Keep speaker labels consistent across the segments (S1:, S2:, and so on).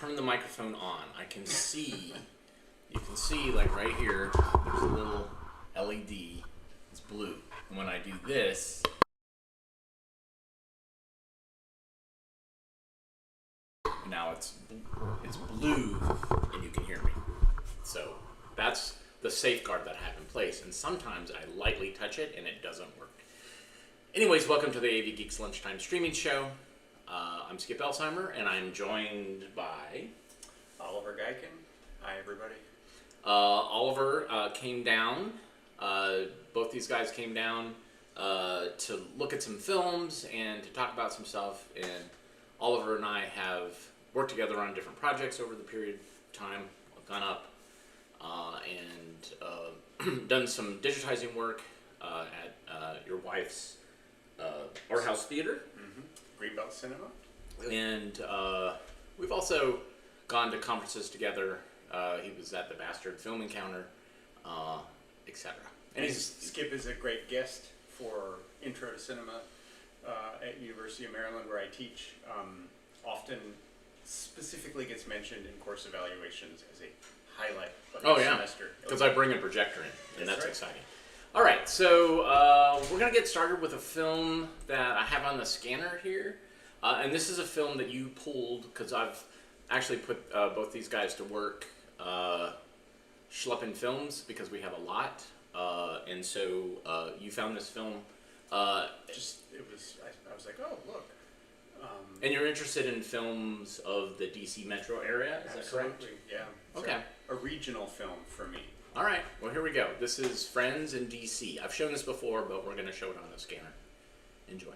S1: turn the microphone on, I can see, you can see like right here, there's a little LED, it's blue. And when I do this, now it's blue and you can hear me. So that's the safeguard that I have in place. And sometimes I lightly touch it and it doesn't work. Anyways, welcome to the AV Geeks Lunchtime Streaming Show. I'm Skip Elsheimer, and I'm joined by
S2: Oliver Geiken. Hi, everybody.
S1: Oliver came down. Both these guys came down to look at some films and to talk about some stuff. And Oliver and I have worked together on different projects over the period of time. I've gone up and done some digitizing work at your wife's art house theater.
S2: Greenbelt Cinema.
S1: And we've also gone to conferences together. He was at the Bastard Film Encounter, etc.
S2: And Skip is a great guest for Intro to Cinema at University of Maryland, where I teach. Often specifically gets mentioned in course evaluations as a highlight of the semester.
S1: Because I bring a projector in, and that's exciting. All right, so we're going to get started with a film that I have on the scanner here. And this is a film that you pulled, because I've actually put both these guys to work schlepping films, because we have a lot. And so you found this film.
S2: I was like, oh, look.
S1: And you're interested in films of the DC metro area, is that correct?
S2: Absolutely, yeah.
S1: Okay.
S2: A regional film for me.
S1: All right, well, here we go. This is Friends in DC. I've shown this before, but we're going to show it on the scanner. Enjoy.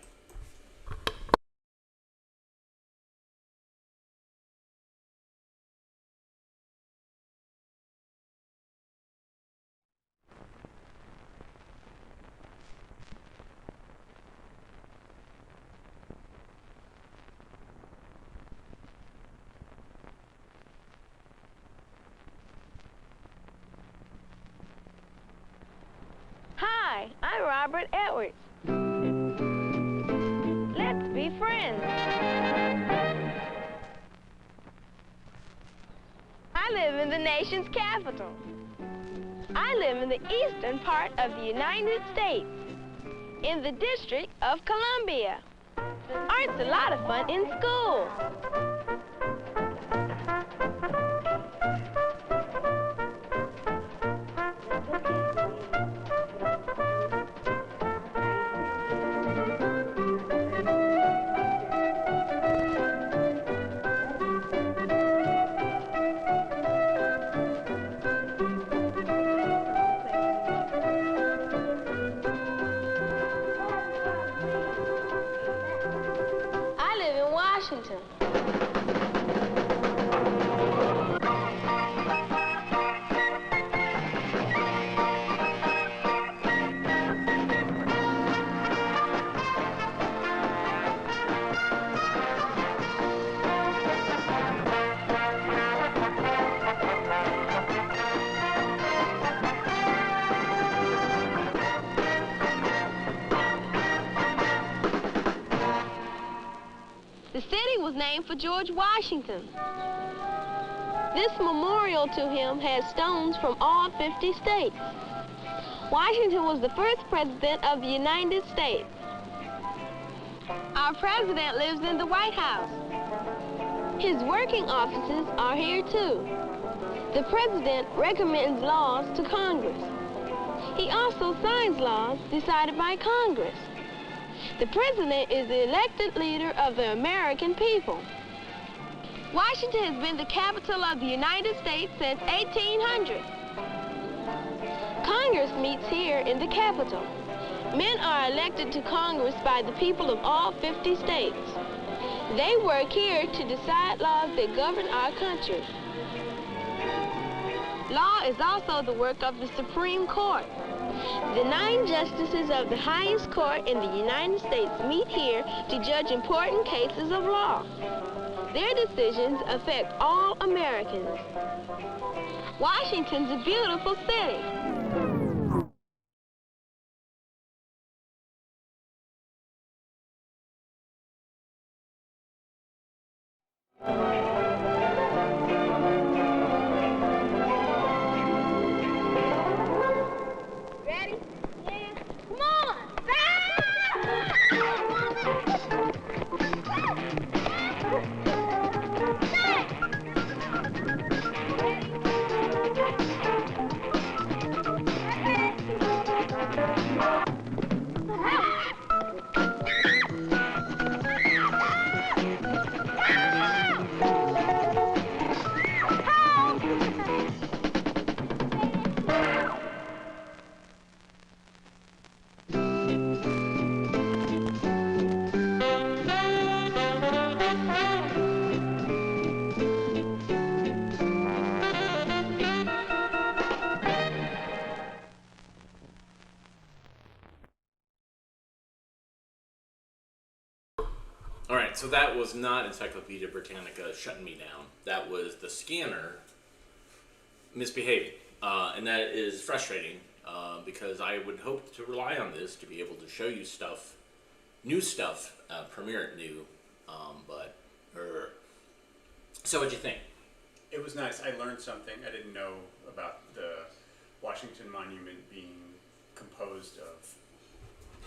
S3: Hi, I'm Robert Edwards. Let's be friends. I live in the nation's capital. I live in the eastern part of the United States, in the District of Columbia. Art's a lot of fun in school. Washington. The city was named for George Washington. This memorial to him has stones from all 50 states. Washington was the first president of the United States. Our president lives in the White House. His working offices are here too. The president recommends laws to Congress. He also signs laws decided by Congress. The president is the elected leader of the American people. Washington has been the capital of the United States since 1800. Congress meets here in the Capitol. Men are elected to Congress by the people of all 50 states. They work here to decide laws that govern our country. Law is also the work of the Supreme Court. The 9 justices of the highest court in the United States meet here to judge important cases of law. Their decisions affect all Americans. Washington's a beautiful city.
S1: right, so that was not Encyclopedia Britannica shutting me down. That was the scanner misbehaving. And that is frustrating because I would hope to rely on this to be able to show you stuff, new stuff, premiere it new. So what'd you think?
S2: It was nice. I learned something I didn't know about the Washington Monument being composed of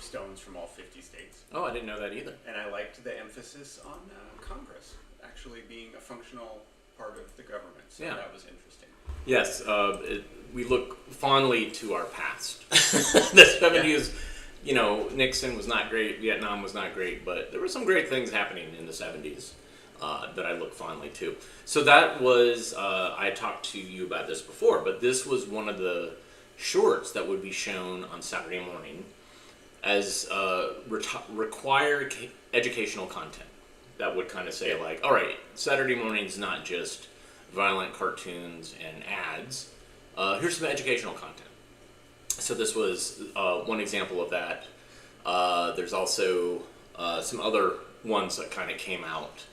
S2: stones from all 50 states.
S1: Oh, I didn't know that either.
S2: And I liked the emphasis on Congress actually being a functional part of the government. So
S1: Yeah.
S2: that was interesting.
S1: Yes, we look fondly to our past. The 70s, you know, Nixon was not great, Vietnam was not great, but there were some great things happening in the 70s that I look fondly to. So that was, I talked to you about this before, but this was one of the shorts that would be shown on Saturday morning as required educational content. That would kind of say like, all right, Saturday morning's not just violent cartoons and ads. Here's some educational content. So this was one example of that. There's also some other ones that kind of came out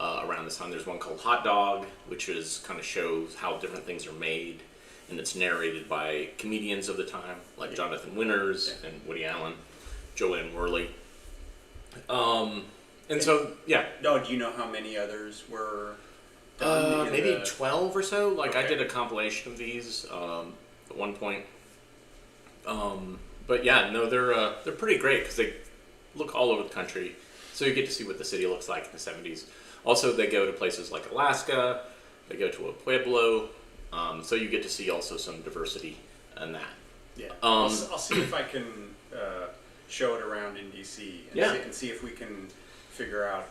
S1: around this time. There's one called Hot Dog, which is kind of shows how different things are made, and it's narrated by comedians of the time, like Jonathan Winters and Woody Allen, Joanne Worley. And so, yeah.
S2: No, do you know how many others were done?
S1: Maybe 12 or so. Like, I
S2: Okay.
S1: did a compilation of these at one point. But yeah, no, they're pretty great because they look all over the country. So you get to see what the city looks like in the 70s. Also, they go to places like Alaska. They go to a pueblo. So you get to see also some diversity in that.
S2: Yeah. I'll see if I can show it around in DC and see if we can figure out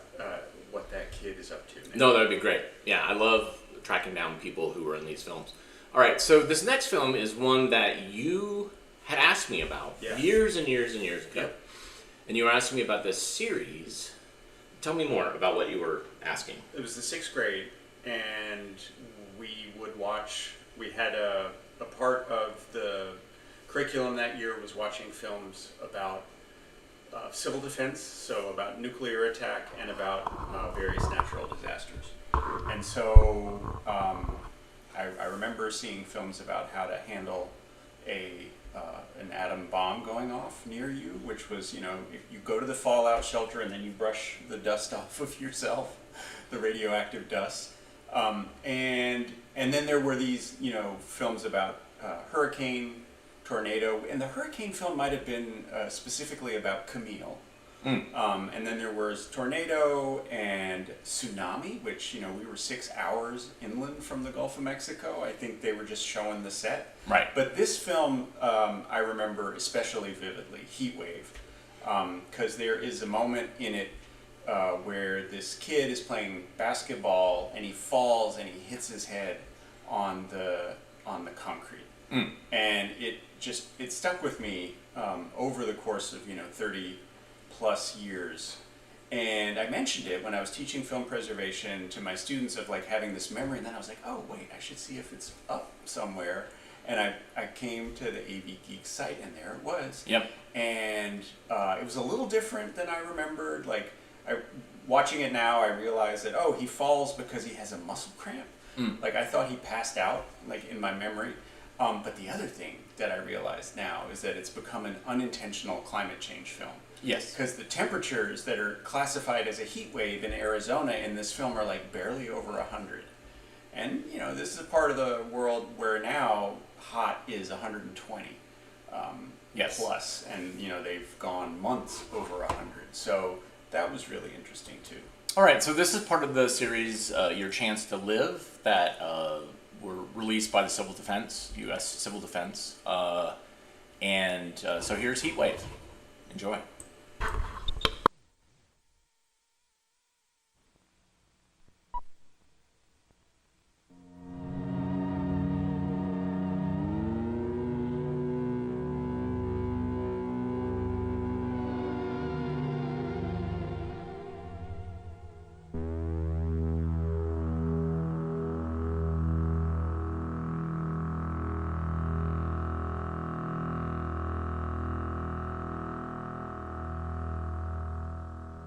S2: what that kid is up to now.
S1: No, that would be great. Yeah, I love tracking down people who were in these films. All right, so this next film is one that you had asked me about years and years and years ago.
S2: Yep.
S1: And you were asking me about this series. Tell me more about what you were asking.
S2: It was the 6th grade, and we would watch. We had a part of the curriculum that year was watching films about civil defense, so about nuclear attack and about various natural disasters. And so I remember seeing films about how to handle an atom bomb going off near you, which was, you know, if you go to the fallout shelter and then you brush the dust off of yourself, the radioactive dust. And then there were these, you know, films about hurricane, tornado, and the hurricane film might have been specifically about Camille. And then there was tornado and tsunami, which, you know, we were 6 hours inland from the Gulf of Mexico. I think they were just showing the set.
S1: Right.
S2: But this film, I remember especially vividly, Heatwave, because there is a moment in it where this kid is playing basketball and he falls and he hits his head on the concrete. And it stuck with me over the course of, you know, 30 plus years. And I mentioned it when I was teaching film preservation to my students of like having this memory, and then I was like, oh wait, I should see if it's up somewhere. And I came to the AV Geeks site, and there it was.
S1: Yep.
S2: And it was a little different than I remembered. Like, watching it now, I realized that, oh, he falls because he has a muscle cramp. Like, I thought he passed out, like, in my memory. But the other thing that I realize now is that it's become an unintentional climate change film.
S1: Yes.
S2: Because the temperatures that are classified as a heat wave in Arizona in this film are like barely over 100. And, you know, this is a part of the world where now hot is 120 plus. And, you know, they've gone months over 100. So that was really interesting, too.
S1: All right, so this is part of the series, Your Chance to Live, that were released by the Civil Defense, U.S. Civil Defense. So here's Heatwave. Enjoy.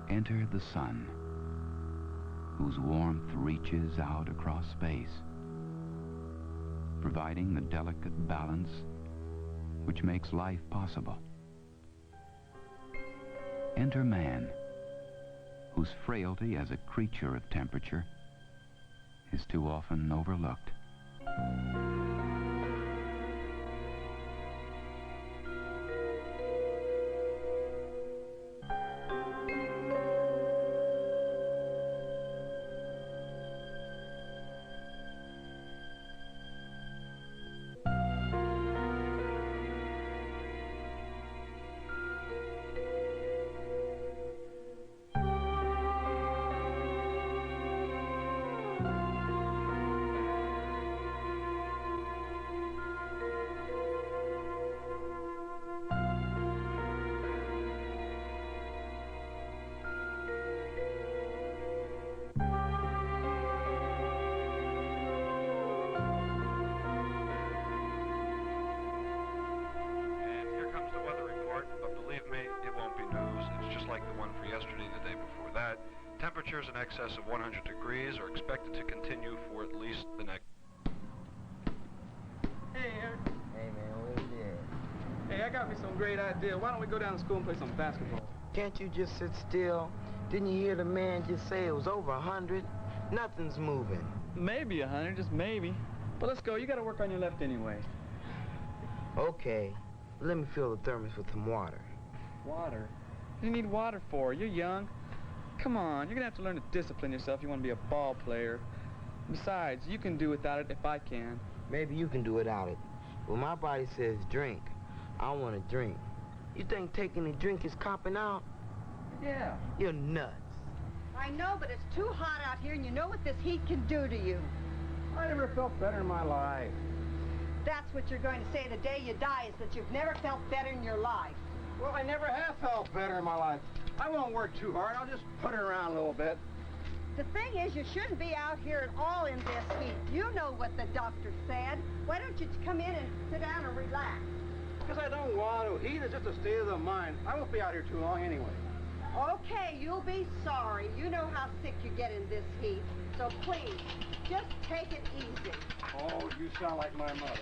S4: Enter the sun, whose warmth reaches out across space, providing the delicate balance which makes life possible. Enter man, whose frailty as a creature of temperature is too often overlooked.
S5: Temperatures in excess of 100 degrees are expected to continue for at least the next...
S6: Hey, Eric.
S7: Hey, man, what is it?
S6: Hey, I got me some great idea. Why don't we go down to school and play some basketball?
S7: Can't you just sit still? Didn't you hear the man just say it was over 100? Nothing's moving.
S6: Maybe 100, just maybe. But let's go. You got to work on your left anyway.
S7: Okay. Let me fill the thermos with some water.
S6: Water? What do you need water for? You're young. Come on, you're gonna have to learn to discipline yourself if you want to be a ball player. Besides, you can do without it if I can.
S7: Maybe you can do without it. When my body says drink, I want to drink. You think taking a drink is copping out?
S6: Yeah.
S7: You're nuts.
S8: I know, but it's too hot out here, and you know what this heat can do to you.
S6: I never felt better in my life.
S8: That's what you're going to say the day you die, is that you've never felt better in your life.
S6: Well, I never have felt better in my life. I won't work too hard. I'll just put it around a little bit.
S8: The thing is, you shouldn't be out here at all in this heat. You know what the doctor said. Why don't you come in and sit down and relax?
S6: Because I don't want to. Heat is just a state of the mind. I won't be out here too long anyway.
S8: Okay, you'll be sorry. You know how sick you get in this heat. So please, just take it easy.
S6: Oh, you sound like my mother.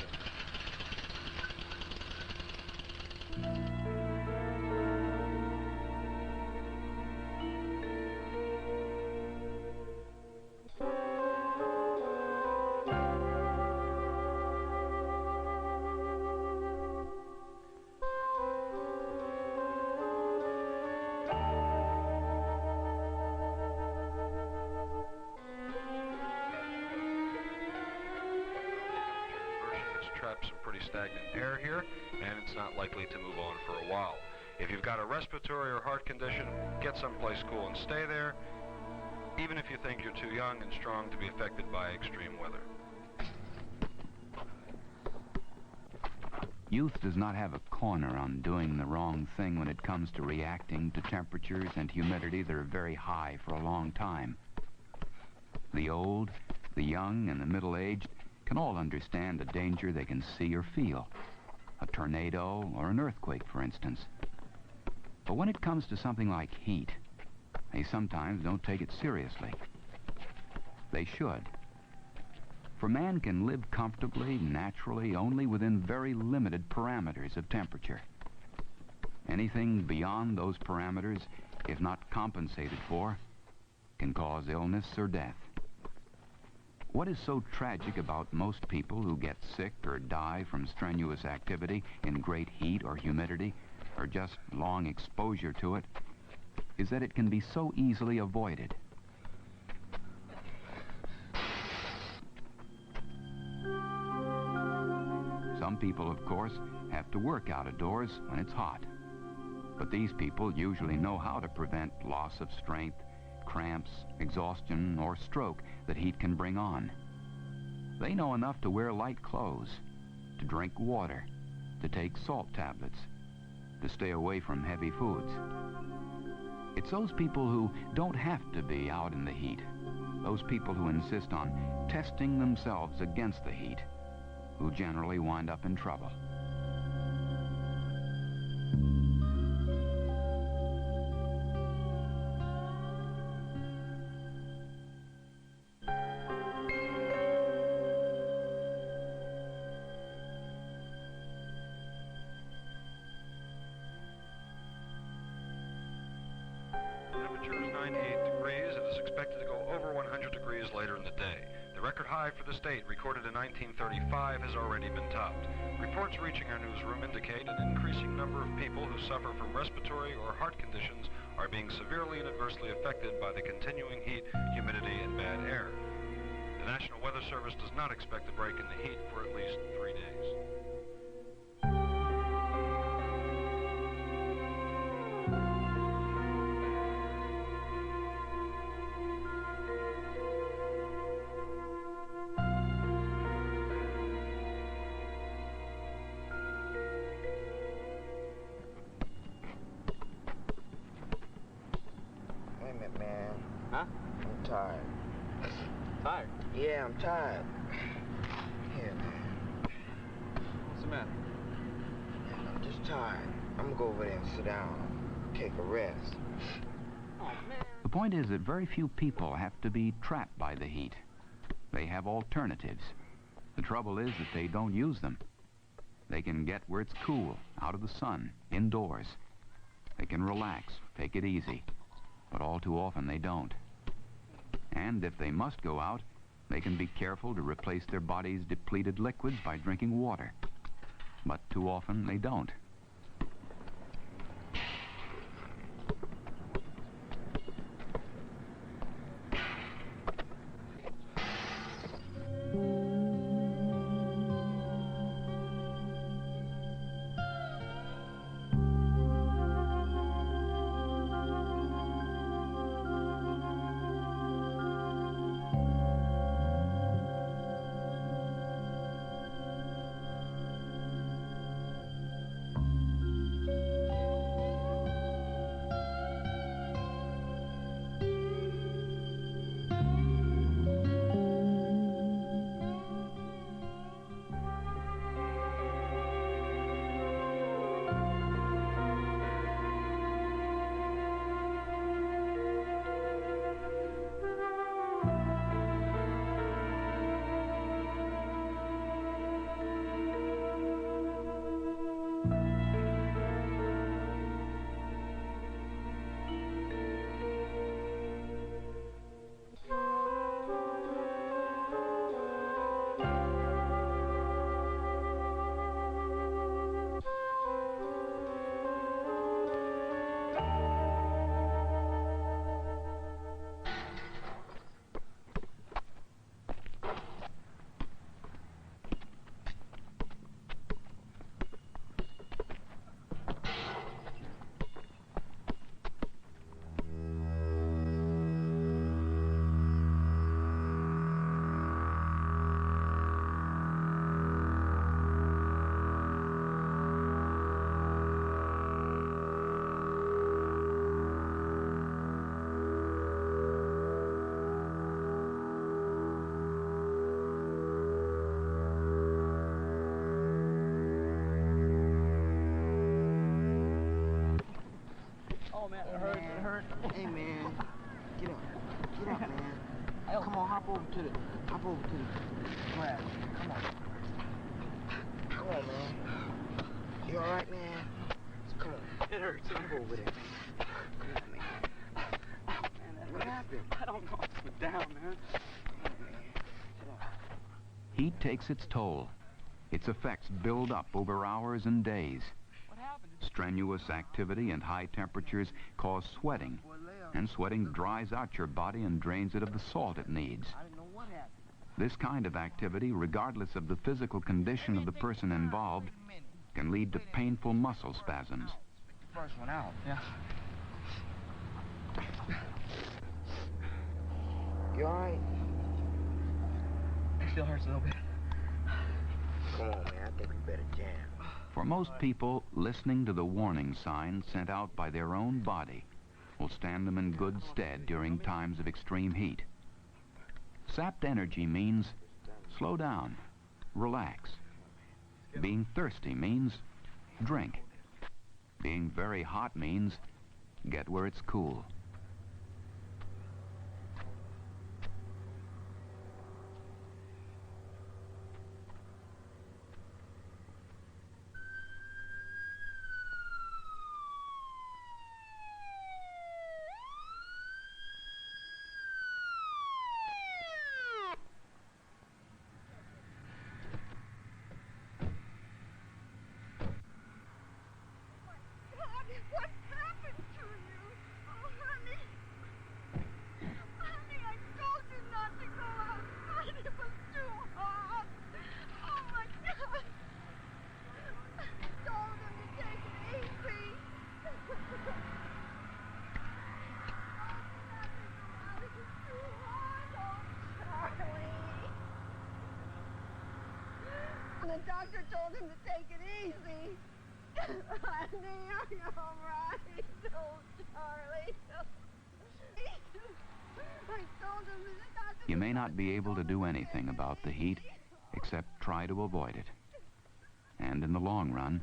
S5: Some pretty stagnant air here, and it's not likely to move on for a while. If you've got a respiratory or heart condition, get someplace cool and stay there, even if you think you're too young and strong to be affected by extreme weather.
S4: Youth does not have a corner on doing the wrong thing when it comes to reacting to temperatures and humidity that are very high for a long time. The old, the young, and the middle-aged can all understand a danger they can see or feel. A tornado or an earthquake, for instance. But when it comes to something like heat, they sometimes don't take it seriously. They should. For man can live comfortably, naturally, only within very limited parameters of temperature. Anything beyond those parameters, if not compensated for, can cause illness or death. What is so tragic about most people who get sick or die from strenuous activity in great heat or humidity, or just long exposure to it, is that it can be so easily avoided. Some people, of course, have to work out of doors when it's hot. But these people usually know how to prevent loss of strength, cramps, exhaustion, or stroke that heat can bring on. They know enough to wear light clothes, to drink water, to take salt tablets, to stay away from heavy foods. It's those people who don't have to be out in the heat, those people who insist on testing themselves against the heat, who generally wind up in trouble.
S5: 98 degrees. It is expected to go over 100 degrees later in the day. The record high for the state, recorded in 1935, has already been topped. Reports reaching our newsroom indicate an increasing number of people who suffer from respiratory or heart conditions are being severely and adversely affected by the continuing heat, humidity, and bad air. The National Weather Service does not expect a break in the heat for at least 3 days.
S7: Wait a minute, man.
S6: Huh?
S7: I'm tired.
S6: Tired?
S7: Yeah, I'm tired. Yeah, man.
S6: What's the matter?
S7: Man, I'm just tired. I'm gonna go over there and sit down. Take a rest.
S6: Oh, man.
S4: The point is that very few people have to be trapped by the heat. They have alternatives. The trouble is that they don't use them. They can get where it's cool, out of the sun, indoors. They can relax, take it easy. But all too often they don't. And if they must go out, they can be careful to replace their body's depleted liquids by drinking water. But too often they don't.
S6: Oh, man, it hurts, it hurts.
S7: Hey, man. Get up. Get up, man. Come on, hop over to the grass. Come on. Come on, man. You all right, man? Come on.
S6: It hurts.
S7: Hop over there. Come on, man.
S6: Oh, man, that
S7: What
S6: hurts.
S7: happened?
S6: I don't know. I put down, man.
S7: Come on, man. Sit up.
S4: Heat takes its toll. Its effects build up over hours and days.
S6: What happened?
S4: Strenuous activity and high temperatures cause sweating, and sweating dries out your body and drains it of the salt it needs.
S7: I didn't know what happened.
S4: This kind of activity, regardless of the physical condition of the person involved, can lead to painful muscle spasms.
S7: First one out.
S6: Yeah.
S7: You all right?
S6: It still hurts a little bit.
S7: Come on, man. I think we better jam.
S4: For most people, listening to the warning signs sent out by their own body will stand them in good stead during times of extreme heat. Sapped energy means slow down, relax. Being thirsty means drink. Being very hot means get where it's cool.
S8: The doctor told him to take it easy. Honey, are you all right? Oh, Charlie. I told him that the doctor...
S4: You may not be able to do anything about the heat except try to avoid it. And in the long run,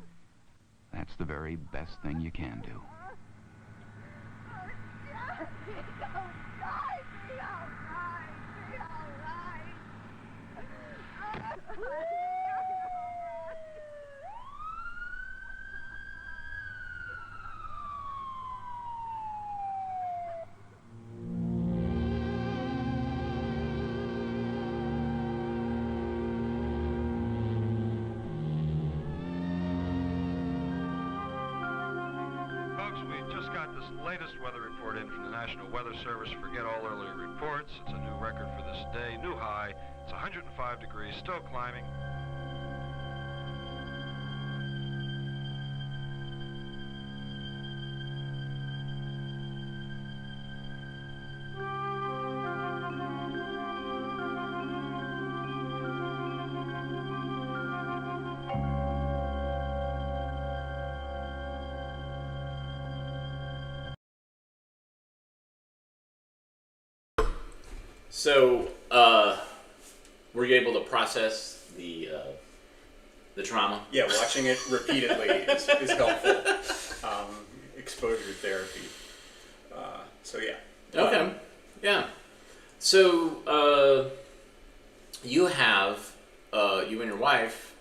S4: that's the very best thing you can do.
S5: Folks, we just got this latest weather report in from the National Weather Service. Forget all earlier reports. It's a new record for this day, new high. It's 105 degrees, still climbing.
S1: So, were you able to process the trauma?
S2: Yeah, watching it repeatedly is helpful. Exposure therapy. So yeah.
S1: Okay. Yeah. So, you have, you and your wife,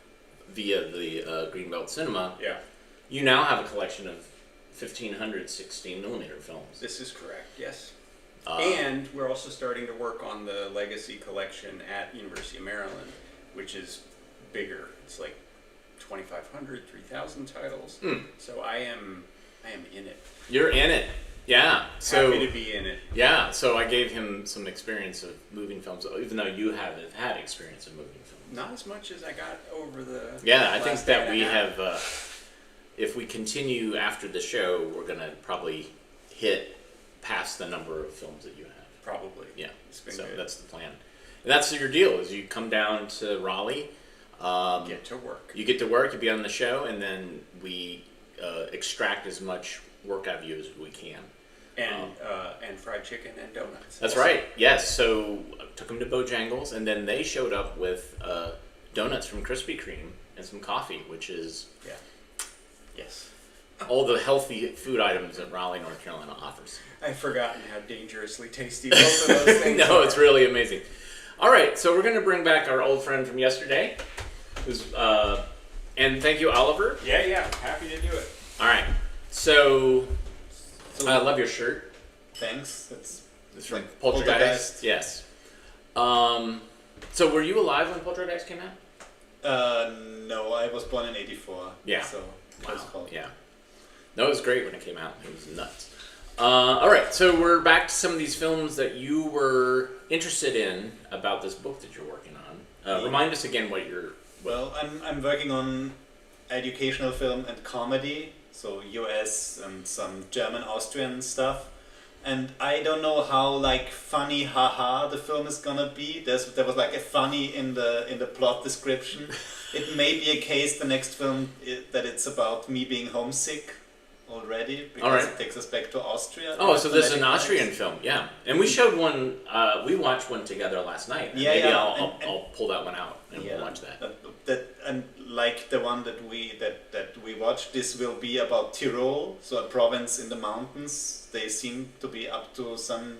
S1: via the Greenbelt Cinema,
S2: Yeah,
S1: you now have a collection of 1,500 16mm films.
S2: this is correct. Yes.
S1: Uh,
S2: And we're also starting to work on the legacy collection at University of Maryland, which is bigger. It's like 2,500, 3,000 titles. So I am in it.
S1: You're in it. Yeah. So,
S2: Happy to be in it.
S1: yeah. So I gave him some experience of moving films, even though you haven't had experience of moving films.
S2: Not as much as I got over the
S1: Yeah, I think
S2: last day
S1: that
S2: and
S1: we
S2: a half.
S1: have, if we continue after the show, we're going to probably hit past the number of films that you have.
S2: Probably.
S1: Yeah,
S2: It's been
S1: so
S2: good.
S1: that's the plan. And that's your deal, is you come down to Raleigh,
S2: Get to work.
S1: you get to work, you be on the show, and then we extract as much work out of you as we can.
S2: And fried chicken and donuts.
S1: That's right, yes. So I took them to Bojangles, and then they showed up with donuts from Krispy Kreme and some coffee, which is
S2: Yeah. Yes.
S1: all the healthy food items that Raleigh, North Carolina offers.
S2: I've forgotten how dangerously tasty both of those things
S1: No,
S2: are.
S1: it's really amazing. All right, so we're going to bring back our old friend from yesterday, who's and thank you, Oliver.
S2: Yeah, happy to do it.
S1: All right, so I love your shirt.
S7: Thanks.
S1: It's from
S7: like
S1: Poltergeist.
S7: Poltergeist.
S1: Yes. So were you alive when Poltergeist came out?
S7: No, I was born in '84.
S1: Yeah.
S7: So
S1: Wow.
S7: close call.
S1: Yeah. No, it was great when it came out. It was nuts. All right, so we're back to some of these films that you were interested in about this book that you're working on. Remind us again what you're.
S7: Well, I'm working on educational film and comedy, so US and some German, Austrian stuff. And I don't know how like funny haha the film is gonna be. There was like a funny in the plot description. It may be a case the next film that it's about me being homesick already because
S1: All right.
S7: it takes us back to Austria.
S1: Oh, so this is an
S7: Phonetic
S1: Austrian
S7: nights.
S1: film, yeah. And we showed one. We watched one together last night. And
S7: Yeah,
S1: maybe
S7: yeah,
S1: I'll pull that one out and we'll watch that.
S7: And like the one that we watched, this will be about Tyrol, so a province in the mountains. They seem to be up to some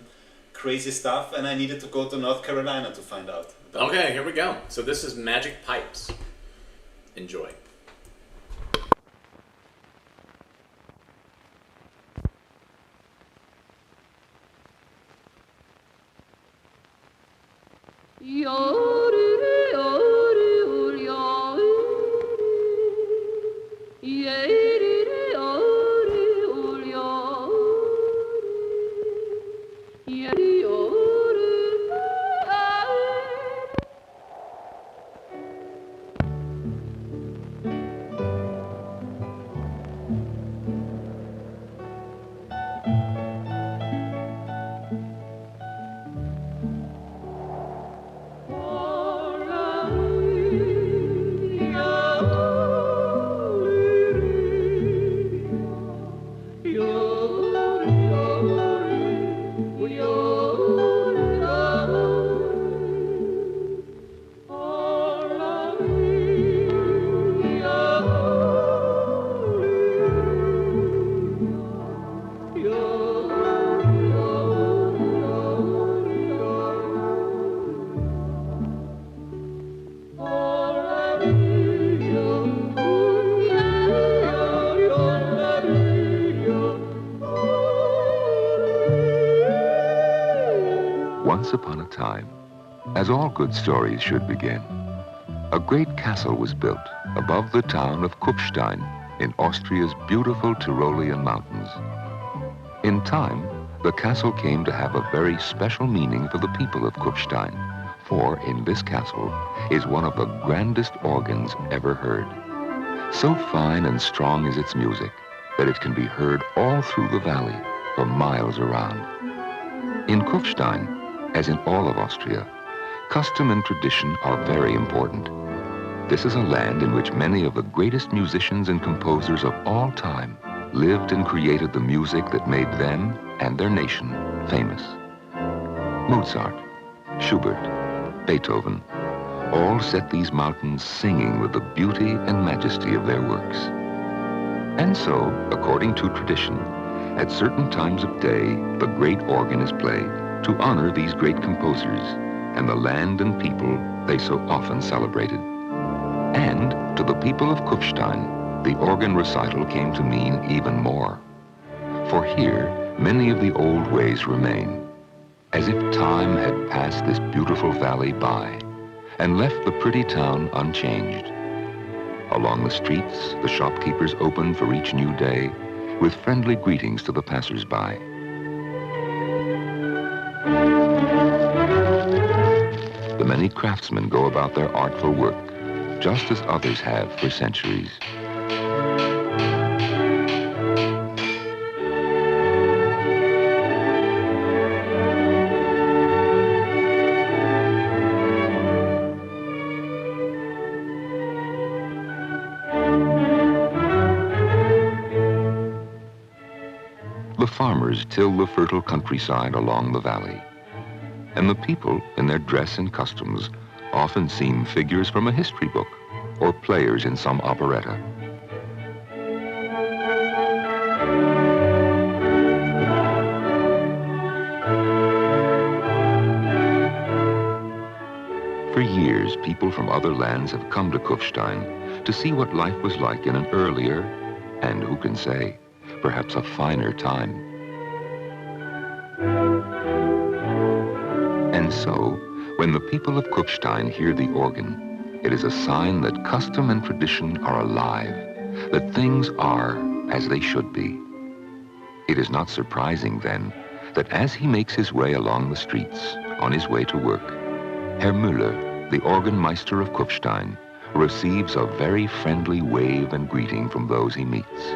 S7: crazy stuff, and I needed to go to North Carolina to find out.
S1: Okay, here we go. So this is Magic Pipes. Enjoy.
S9: Oh, Once upon a time, as all good stories should begin, a great castle was built above the town of Kufstein in Austria's beautiful Tyrolean mountains. In time, the castle came to have a very special meaning for the people of Kufstein, for in this castle is one of the grandest organs ever heard. So fine and strong is its music that it can be heard all through the valley for miles around. In Kufstein, as in all of Austria, custom and tradition are very important. This is a land in which many of the greatest musicians and composers of all time lived and created the music that made them and their nation famous. Mozart, Schubert, Beethoven, all set these mountains singing with the beauty and majesty of their works. And so, according to tradition, at certain times of day, the great organ is played to honor these great composers and the land and people they so often celebrated. And to the people of Kufstein, the organ recital came to mean even more. For here, many of the old ways remain, as if time had passed this beautiful valley by and left the pretty town unchanged. Along the streets, the shopkeepers open for each new day with friendly greetings to the passers-by. The many craftsmen go about their artful work, just as others have for centuries. The farmers till the fertile countryside along the valley, and the people, in their dress and customs, often seem figures from a history book or players in some operetta. For years, people from other lands have come to Kufstein to see what life was like in an earlier, and who can say, perhaps a finer time. And so, when the people of Kufstein hear the organ, it is a sign that custom and tradition are alive, that things are as they should be. It is not surprising, then, that as he makes his way along the streets, on his way to work, Herr Müller, the organmeister of Kufstein, receives a very friendly wave and greeting from those he meets.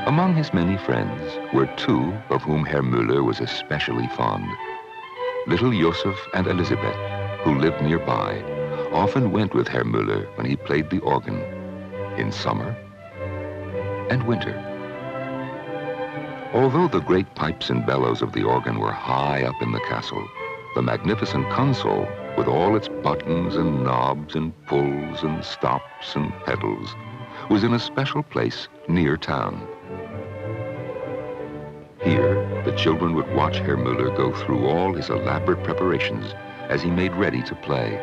S9: Among his many friends were two of whom Herr Müller was especially fond. Little Joseph and Elisabeth, who lived nearby, often went with Herr Müller when he played the organ in summer and winter. Although the great pipes and bellows of the organ were high up in the castle, the magnificent console, with all its buttons and knobs and pulls and stops and pedals, was in a special place near town. Here, the children would watch Herr Müller go through all his elaborate preparations as he made ready to play.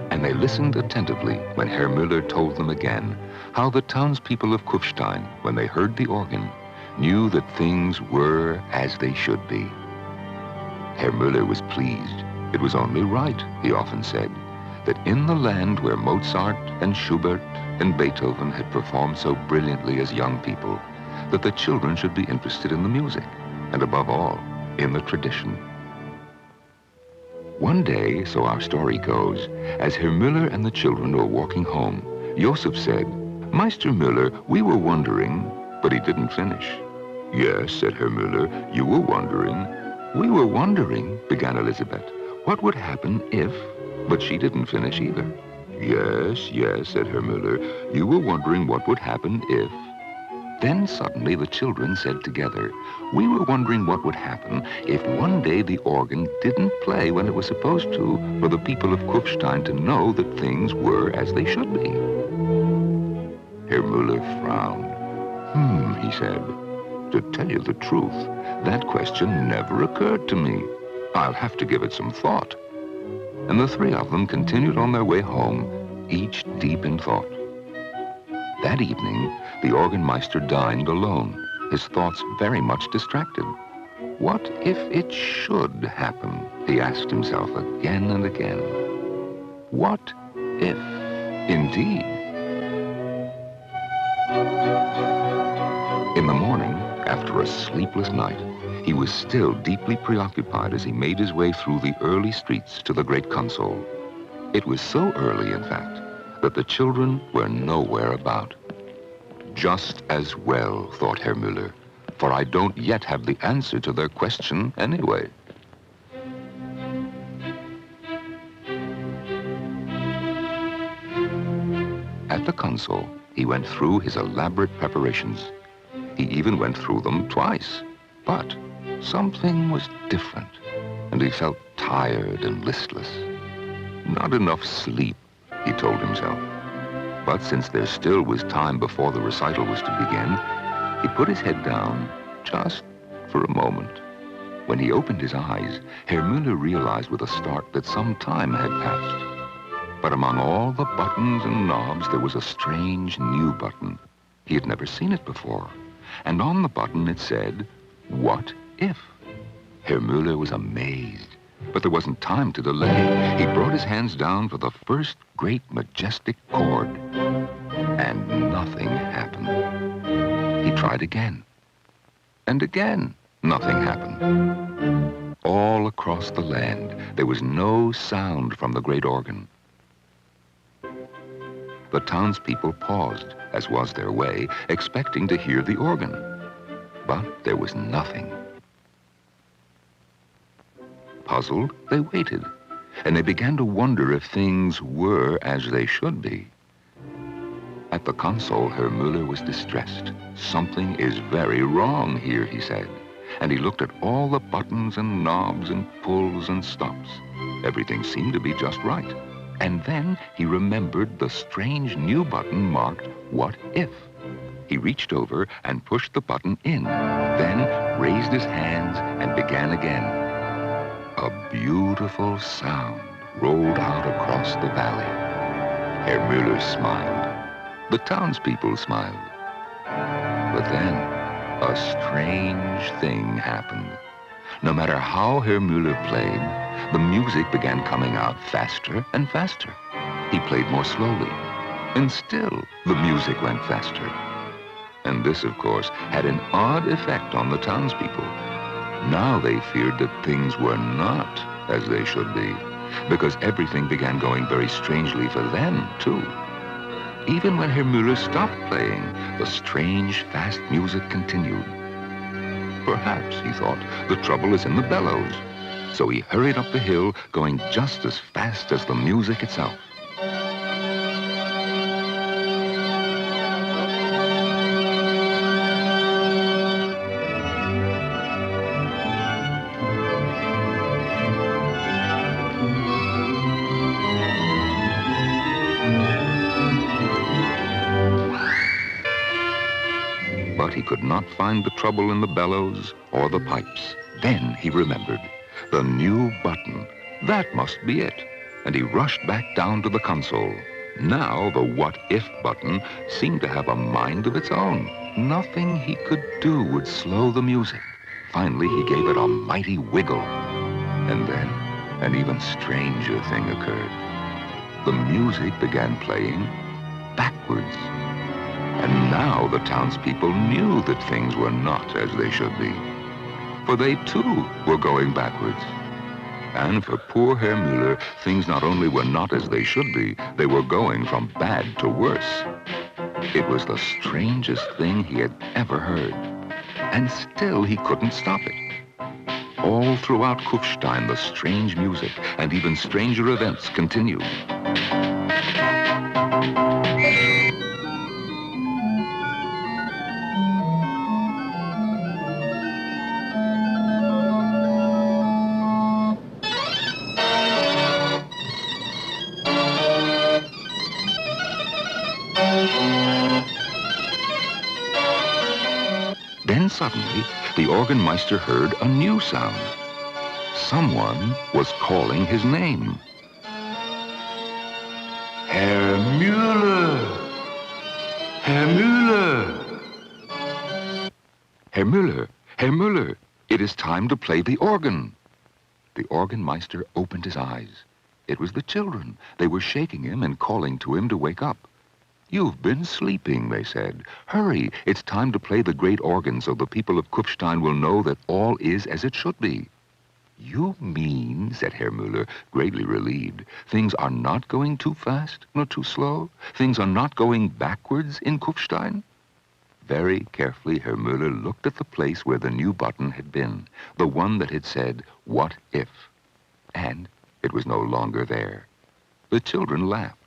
S9: And they listened attentively when Herr Müller told them again how the townspeople of Kufstein, when they heard the organ, knew that things were as they should be. Herr Müller was pleased. It was only right, he often said, that in the land where Mozart and Schubert and Beethoven had performed so brilliantly as young people, that the children should be interested in the music, and above all, in the tradition. One day, so our story goes, as Herr Müller and the children were walking home, Joseph said, "Meister Müller, we were wondering," but he didn't finish. "Yes," said Herr Müller, "you were wondering." "We were wondering," began Elisabeth, "what would happen if..." But she didn't finish either. "Yes, yes," said Herr Müller, "you were wondering what would happen if..." Then suddenly the children said together, "We were wondering what would happen if one day the organ didn't play when it was supposed to, for the people of Kufstein to know that things were as they should be." Herr Müller frowned. He said. "To tell you the truth, that question never occurred to me. I'll have to give it some thought." And the three of them continued on their way home, each deep in thought. That evening, the organmeister dined alone, his thoughts very much distracted. What if it should happen? He asked himself again and again. What if, indeed? In the morning, after a sleepless night, he was still deeply preoccupied as he made his way through the early streets to the great console. It was so early, in fact, that the children were nowhere about. Just as well, thought Herr Müller, for I don't yet have the answer to their question anyway. At the console, he went through his elaborate preparations. He even went through them twice. But something was different, and he felt tired and listless. Not enough sleep, he told himself. But since there still was time before the recital was to begin, he put his head down just for a moment. When he opened his eyes, Herr Müller realized with a start that some time had passed. But among all the buttons and knobs, there was a strange new button. He had never seen it before. And on the button it said, "What if?" Herr Müller was amazed. But there wasn't time to delay. He brought his hands down for the first great majestic chord, and nothing happened. He tried again, and again, nothing happened. All across the land, there was no sound from the great organ. The townspeople paused, as was their way, expecting to hear the organ. But there was nothing. Puzzled, they waited, and they began to wonder if things were as they should be. At the console, Herr Müller was distressed. "Something is very wrong here," he said. And he looked at all the buttons and knobs and pulls and stops. Everything seemed to be just right. And then he remembered the strange new button marked "What if?" He reached over and pushed the button in, then raised his hands and began again. A beautiful sound rolled out across the valley. Herr Müller smiled. The townspeople smiled. But then a strange thing happened. No matter how Herr Müller played, the music began coming out faster and faster. He played more slowly, and still the music went faster. And this, of course, had an odd effect on the townspeople. Now they feared that things were not as they should be, because everything began going very strangely for them, too. Even when Herr Müller stopped playing, the strange, fast music continued. Perhaps, he thought, the trouble is in the bellows. So he hurried up the hill, going just as fast as the music itself. But he could not find the trouble in the bellows or the pipes. Then he remembered. The new button. That must be it. And he rushed back down to the console. Now the "What if" button seemed to have a mind of its own. Nothing he could do would slow the music. Finally, he gave it a mighty wiggle. And then an even stranger thing occurred. The music began playing backwards. And now the townspeople knew that things were not as they should be. For they, too, were going backwards. And for poor Herr Müller, things not only were not as they should be, they were going from bad to worse. It was the strangest thing he had ever heard. And still he couldn't stop it. All throughout Kufstein, the strange music and even stranger events continued. Then suddenly, the organmeister heard a new sound. Someone was calling his name. Herr Müller! Herr Müller! Herr Müller! Herr Müller! It is time to play the organ. The organmeister opened his eyes. It was the children. They were shaking him and calling to him to wake up. You've been sleeping, they said. Hurry, it's time to play the great organ so the people of Kufstein will know that all is as it should be. You mean, said Herr Müller, greatly relieved, things are not going too fast nor too slow? Things are not going backwards in Kufstein? Very carefully, Herr Müller looked at the place where the new button had been, the one that had said, "What if?" And it was no longer there. The children laughed.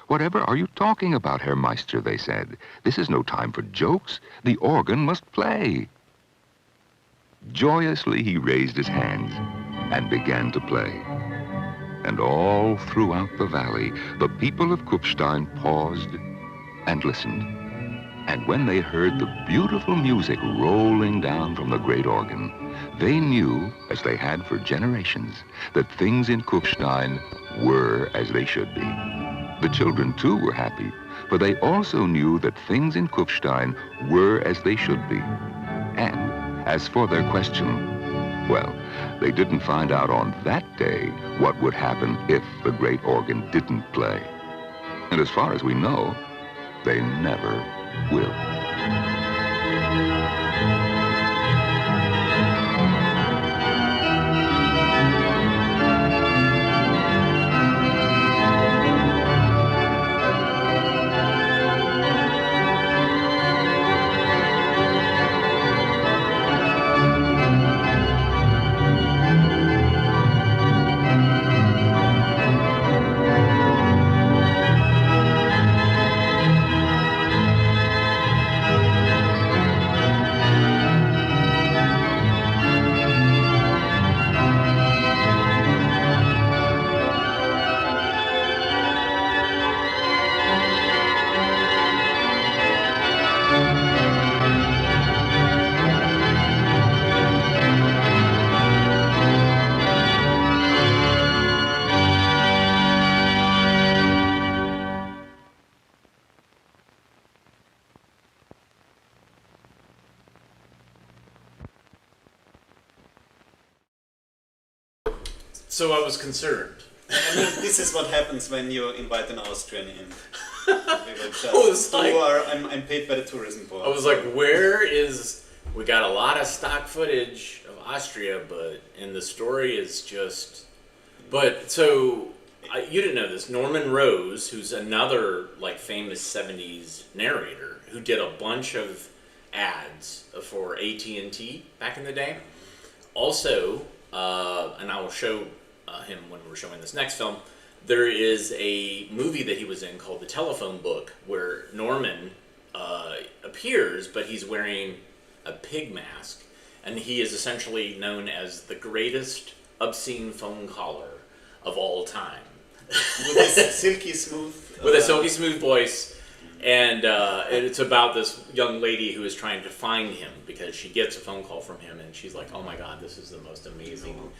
S9: Whatever are you talking about, Herr Meister, they said. This is no time for jokes. The organ must play. Joyously, he raised his hands and began to play. And all throughout the valley, the people of Kufstein paused and listened. And when they heard the beautiful music rolling down from the great organ, they knew, as they had for generations, that things in Kufstein were as they should be. The children, too, were happy, for they also knew that things in Kufstein were as they should be. And as for their question, well, they didn't find out on that day what would happen if the great organ didn't play. And as far as we know, they never will.
S1: So I was concerned.
S2: I mean, this is what happens when you invite an Austrian in. I'm paid by the tourism board.
S1: I was like, where is... We got a lot of stock footage of Austria, and the story is just... But, so, you didn't know this. Norman Rose, who's another, like, famous 70s narrator, who did a bunch of ads for AT&T back in the day. Also, and I will show him when we're showing this next film, there is a movie that he was in called The Telephone Book, where Norman appears, but he's wearing a pig mask, and he is essentially known as the greatest obscene phone caller of all time.
S2: With a silky smooth...
S1: With a silky smooth voice, and it's about this young lady who is trying to find him because she gets a phone call from him, and she's like, oh my god, this is the most amazing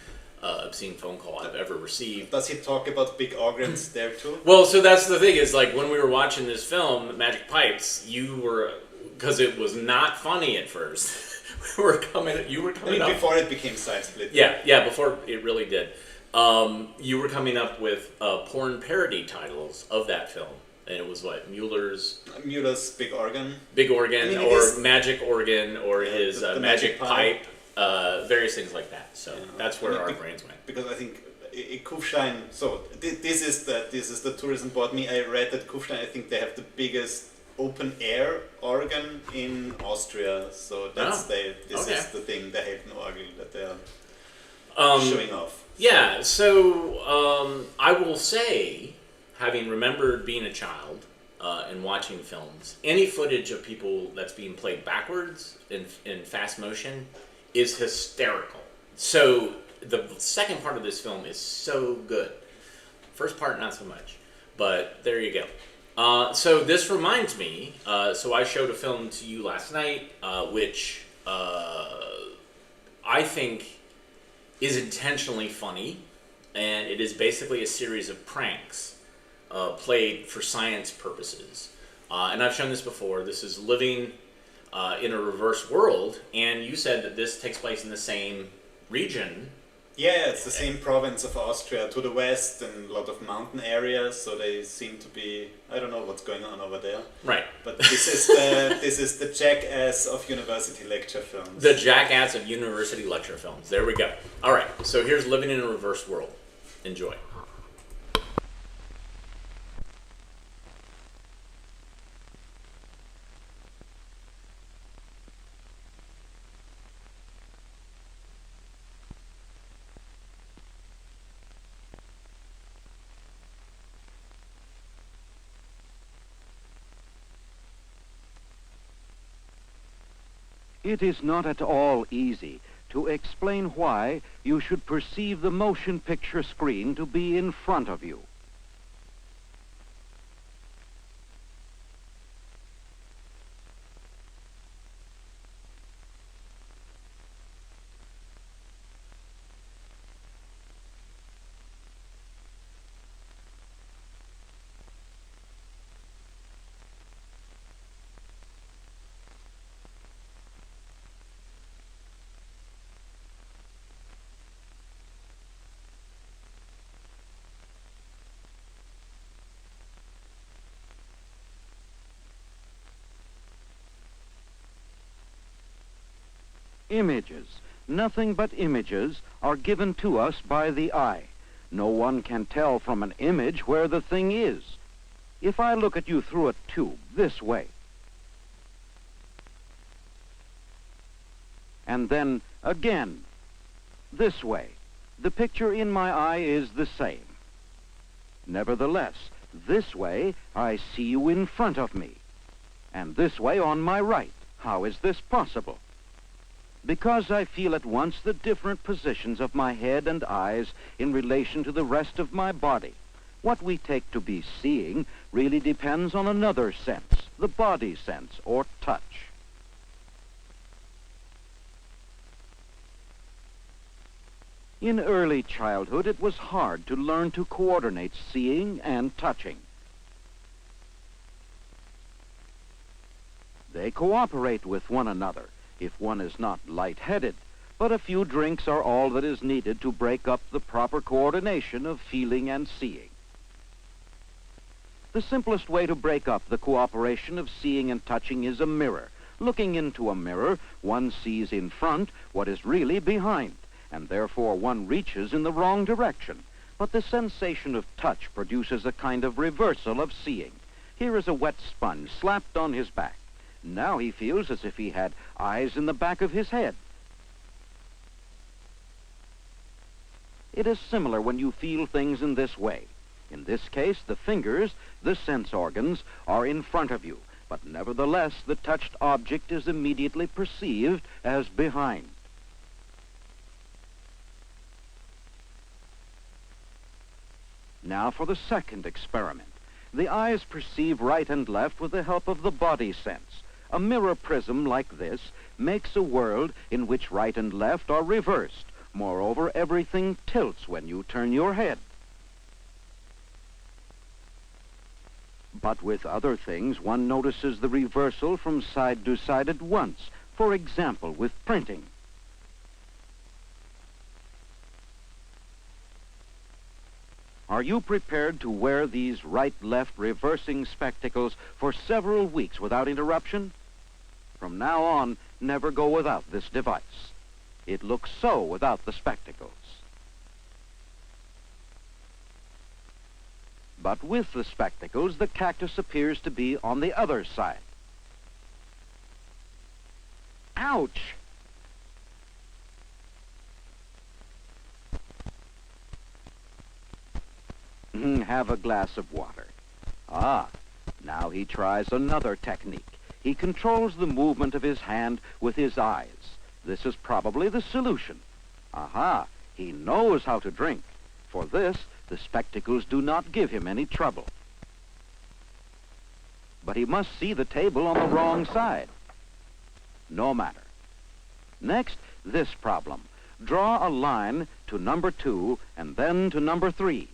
S1: obscene phone call I've ever received.
S2: Does he talk about big organs there too?
S1: Well, so that's the thing, is like when we were watching this film, Magic Pipes, you were, because it was not funny at first, you were coming up.
S2: Before it became side split.
S1: Yeah, before it really did. You were coming up with porn parody titles of that film. And it was what? Mueller's
S2: Big Organ.
S1: Big Organ, or Magic Organ, or his the Magic Pipe. Various things like that. So that's where our brains went.
S2: Because I think Kufstein. So this is the tourism board. I read that Kufstein. I think they have the biggest open air organ in Austria. So this is the thing, the Helden organ that they are showing off.
S1: Yeah. So I will say, having remembered being a child and watching films, any footage of people that's being played backwards in fast motion is hysterical. So the second part of this film is so good. First part, not so much. But there you go. So this reminds me, so I showed a film to you last night, which I think, is intentionally funny, and it is basically a series of pranks played for science purposes. And I've shown this before. This is living in a reverse world, and you said that this takes place in the same region.
S10: Yeah, it's the same province of Austria to the west and a lot of mountain areas, so they seem to be, I don't know what's going on over there.
S1: Right.
S10: But this is the jackass of university lecture films.
S1: The jackass of university lecture films. There we go. All right, so here's living in a reverse world. Enjoy.
S11: It is not at all easy to explain why you should perceive the motion picture screen to be in front of you. Images, nothing but images, are given to us by the eye. No one can tell from an image where the thing is. If I look at you through a tube this way, and then again this way, the picture in my eye is the same. Nevertheless, this way I see you in front of me, and this way on my right. How is this possible? Because I feel at once the different positions of my head and eyes in relation to the rest of my body. What we take to be seeing really depends on another sense, the body sense, or touch. In early childhood, it was hard to learn to coordinate seeing and touching. They cooperate with one another if one is not lightheaded, but a few drinks are all that is needed to break up the proper coordination of feeling and seeing. The simplest way to break up the cooperation of seeing and touching is a mirror. Looking into a mirror, one sees in front what is really behind, and therefore one reaches in the wrong direction. But the sensation of touch produces a kind of reversal of seeing. Here is a wet sponge slapped on his back. Now he feels as if he had eyes in the back of his head. It is similar when you feel things in this way. In this case, the fingers, the sense organs, are in front of you, but nevertheless the touched object is immediately perceived as behind. Now for the second experiment. The eyes perceive right and left with the help of the body sense. A mirror prism like this makes a world in which right and left are reversed. Moreover, everything tilts when you turn your head. But with other things, one notices the reversal from side to side at once. For example, with printing. Are you prepared to wear these right-left reversing spectacles for several weeks without interruption? From now on, never go without this device. It looks so without the spectacles. But with the spectacles, the cactus appears to be on the other side. Ouch! Have a glass of water. Ah, now he tries another technique. He controls the movement of his hand with his eyes. This is probably the solution. Aha, he knows how to drink. For this, the spectacles do not give him any trouble. But he must see the table on the wrong side. No matter. Next, this problem. Draw a line to number 2 and then to number 3.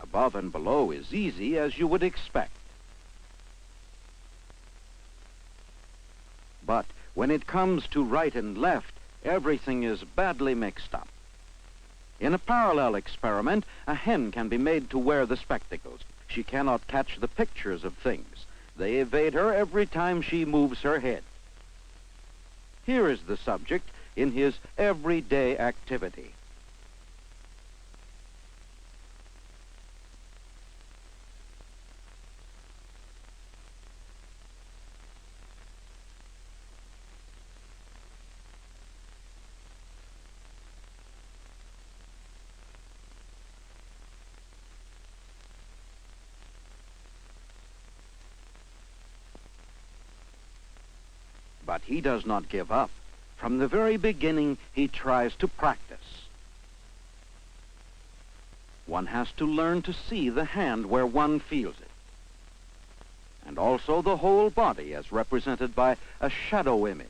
S11: Above and below is easy, as you would expect. But when it comes to right and left, everything is badly mixed up. In a parallel experiment, a hen can be made to wear the spectacles. She cannot catch the pictures of things. They evade her every time she moves her head. Here is the subject in his everyday activity. But he does not give up. From the very beginning, he tries to practice. One has to learn to see the hand where one feels it, and also the whole body as represented by a shadow image.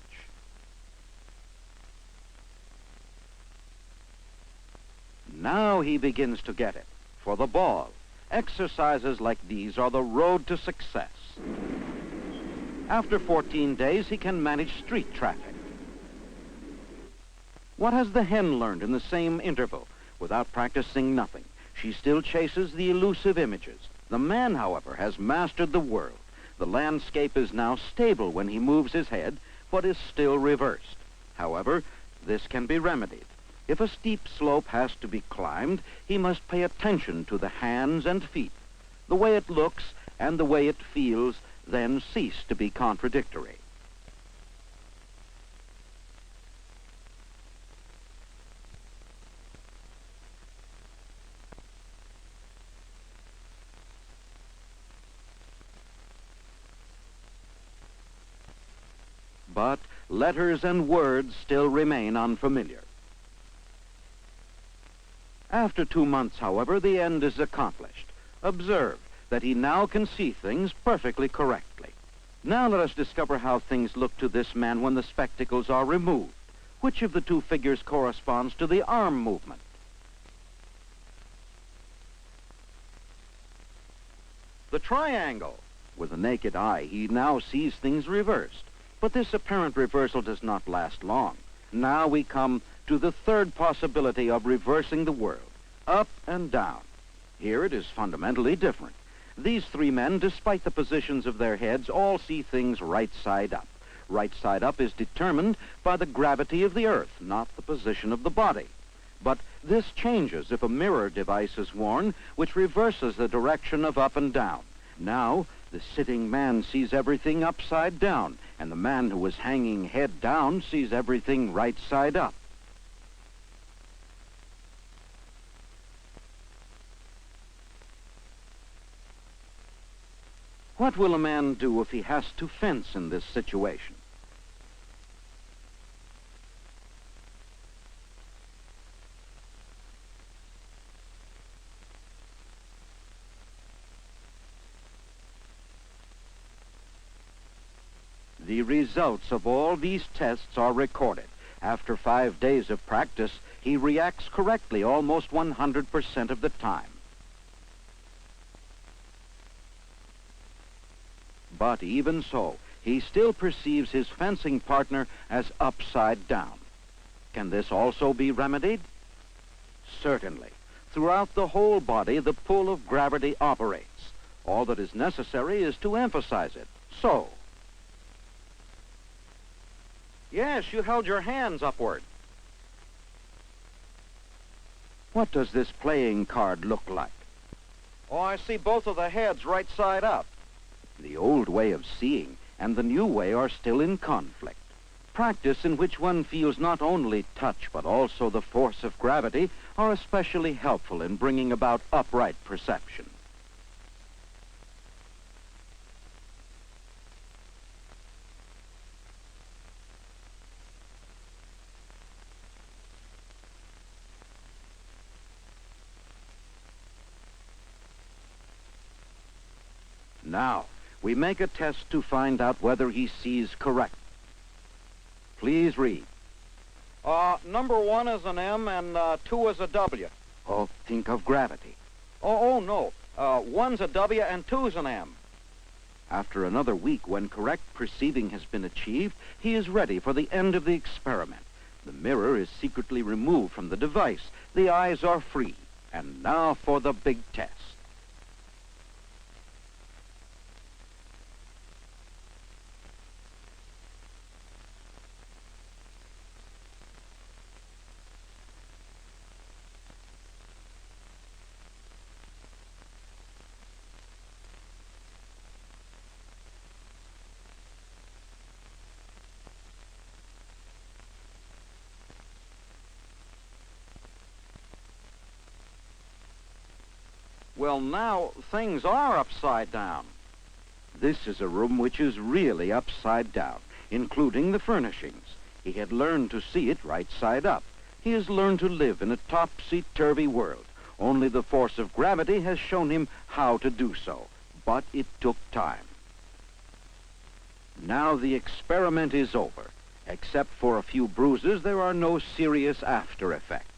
S11: Now he begins to get it. For the ball, exercises like these are the road to success. After 14 days, he can manage street traffic. What has the hen learned in the same interval? Without practicing, nothing. She still chases the elusive images. The man, however, has mastered the world. The landscape is now stable when he moves his head, but is still reversed. However, this can be remedied. If a steep slope has to be climbed, he must pay attention to the hands and feet. The way it looks and the way it feels then cease to be contradictory. But letters and words still remain unfamiliar. After 2 months, however, the end is accomplished. Observe that he now can see things perfectly correctly. Now let us discover how things look to this man when the spectacles are removed. Which of the two figures corresponds to the arm movement? The triangle. With the naked eye, he now sees things reversed. But this apparent reversal does not last long. Now we come to the third possibility of reversing the world, up and down. Here it is fundamentally different. These three men, despite the positions of their heads, all see things right side up. Right side up is determined by the gravity of the earth, not the position of the body. But this changes if a mirror device is worn, which reverses the direction of up and down. Now, the sitting man sees everything upside down, and the man who is hanging head down sees everything right side up. What will a man do if he has to fence in this situation? The results of all these tests are recorded. After 5 days of practice, he reacts correctly almost 100% of the time. But even so, he still perceives his fencing partner as upside down. Can this also be remedied? Certainly. Throughout the whole body, the pull of gravity operates. All that is necessary is to emphasize it. So. Yes, you held your hands upward. What does this playing card look like? Oh, I see both of the heads right side up. The old way of seeing and the new way are still in conflict. Practice in which one feels not only touch but also the force of gravity are especially helpful in bringing about upright perception. Now, we make a test to find out whether he sees correct. Please read. Number 1 is an M and 2 is a W. Oh, think of gravity. Oh, no. 1's a W and 2's an M. After another week, when correct perceiving has been achieved, he is ready for the end of the experiment. The mirror is secretly removed from the device. The eyes are free. And now for the big test. Well, now things are upside down. This is a room which is really upside down, including the furnishings. He had learned to see it right side up. He has learned to live in a topsy-turvy world. Only the force of gravity has shown him how to do so. But it took time. Now the experiment is over. Except for a few bruises, there are no serious after effects.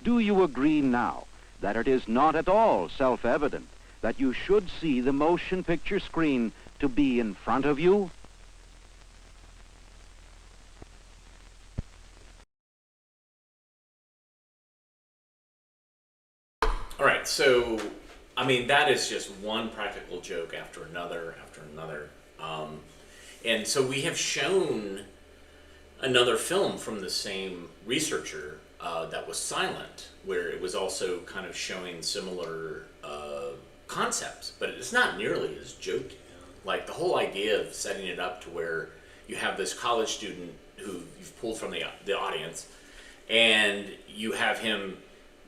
S11: Do you agree now that it is not at all self-evident that you should see the motion picture screen to be in front of you?
S1: All right, so, I mean, that is just one practical joke after another, and so we have shown another film from the same researcher that was silent, where it was also kind of showing similar concepts, but it's not nearly as jokey. Like the whole idea of setting it up to where you have this college student who you've pulled from the audience, and you have him,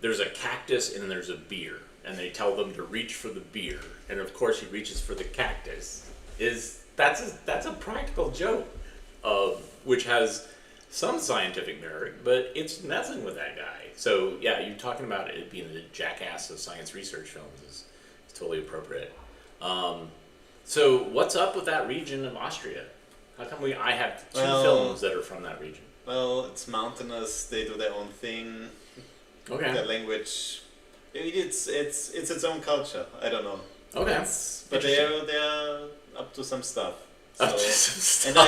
S1: there's a cactus and there's a beer, and they tell them to reach for the beer, and of course he reaches for the cactus. That's a practical joke, which has some scientific merit, but it's messing with that guy. So yeah, you're talking about it being the jackass of science research films is totally appropriate. So what's up with that region of Austria? How come I have two films that are from that region?
S10: Well, it's mountainous. They do their own thing.
S1: Okay.
S10: Their language. It's its own culture. I don't know.
S1: Okay.
S10: But they're up to some stuff.
S1: Up to some stuff.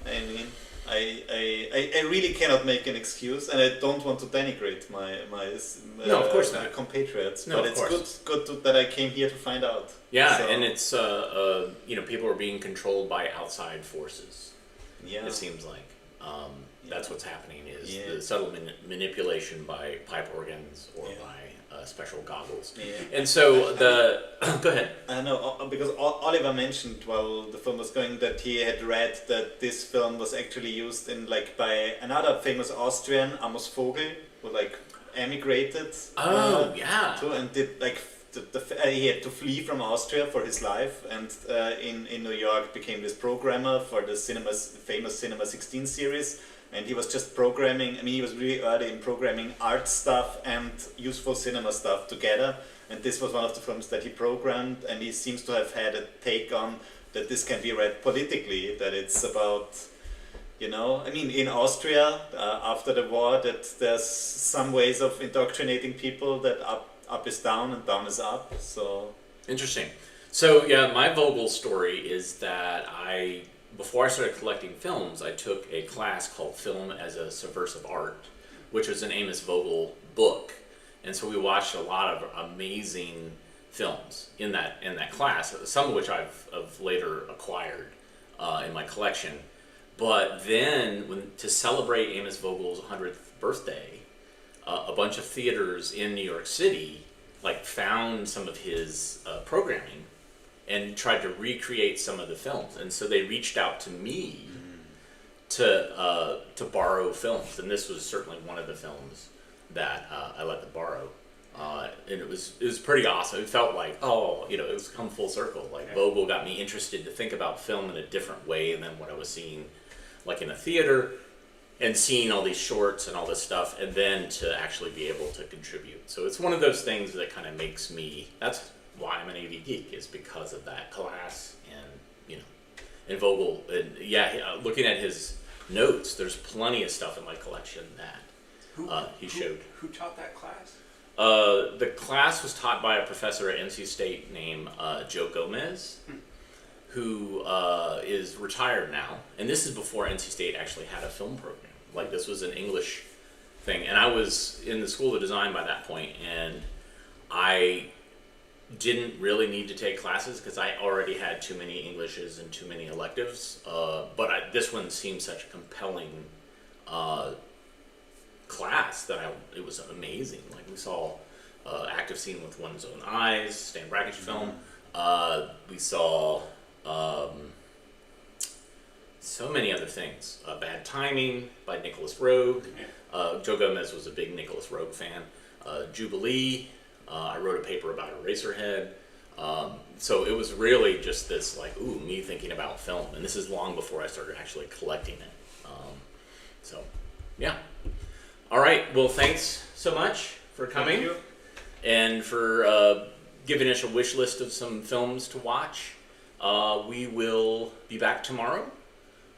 S10: And I mean, I really cannot make an excuse, and I don't want to denigrate my
S1: no, of course not.
S10: compatriots.
S1: No,
S10: but it's good that I came here to find out.
S1: Yeah,
S10: so.
S1: And it's people are being controlled by outside forces.
S10: Yeah.
S1: It seems like that's what's happening is the subtle manipulation by pipe organs or by special goggles. Yeah. And so go ahead.
S10: I know, because Oliver mentioned while the film was going that he had read that this film was actually used in by another famous Austrian, Amos Vogel, who emigrated. And did he had to flee from Austria for his life, and in New York became this programmer for the famous Cinema 16 series. And he was just programming, he was really early in programming art stuff and useful cinema stuff together. And this was one of the films that he programmed, and he seems to have had a take on that this can be read politically, that it's about, in Austria, after the war, that there's some ways of indoctrinating people that up is down and down is up, so...
S1: Interesting. So, yeah, my Vogel story is that before I started collecting films, I took a class called Film as a Subversive Art, which was an Amos Vogel book. And so we watched a lot of amazing films in that class, some of which I've later acquired in my collection. But then, to celebrate Amos Vogel's 100th birthday, a bunch of theaters in New York City found some of his programming and tried to recreate some of the films, and so they reached out to me to borrow films, and this was certainly one of the films that I let them borrow, and it was pretty awesome. It felt like it was come full circle. Vogel got me interested to think about film in a different way than what I was seeing, in a theater, and seeing all these shorts and all this stuff, and then to actually be able to contribute. So it's one of those things that kind of makes me. why I'm an AV geek is because of that class, and and Vogel, and looking at his notes, there's plenty of stuff in my collection that he showed.
S2: Who taught that class?
S1: The class was taught by a professor at NC State named Joe Gomez, who is retired now. And this is before NC State actually had a film program. Like, this was an English thing. And I was in the School of Design by that point, and I didn't really need to take classes because I already had too many Englishes and too many electives. But this one seemed such a compelling class that it was amazing. Like, we saw active scene with one's own eyes, Stan Brakhage film. We saw so many other things. Bad Timing by Nicholas Roeg. Joe Gomez was a big Nicholas Roeg fan. Jubilee. I wrote a paper about Eraserhead. So it was really just this, like, me thinking about film. And this is long before I started actually collecting it. So, yeah. All right. Well, thanks so much for coming.
S2: Thank you.
S1: And for giving us a wish list of some films to watch. We will be back tomorrow.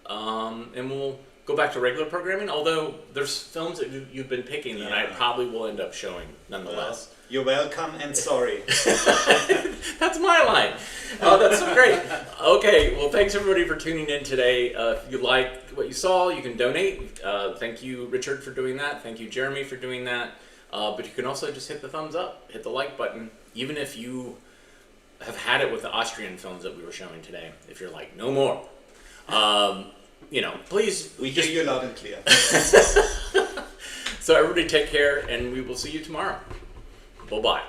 S1: And we'll go back to regular programming, although there's films that you've been picking that I probably will end up showing nonetheless.
S10: You're welcome and sorry.
S1: That's my line. Oh, that's so great. Okay, well, thanks everybody for tuning in today. If you liked what you saw, you can donate. Thank you, Richard, for doing that. Thank you, Jeremy, for doing that. But you can also just hit the thumbs up, hit the like button, even if you have had it with the Austrian films that we were showing today. If you're like, no more. Please.
S10: We hear you loud and clear.
S1: So everybody take care, and we will see you tomorrow. Bye-bye.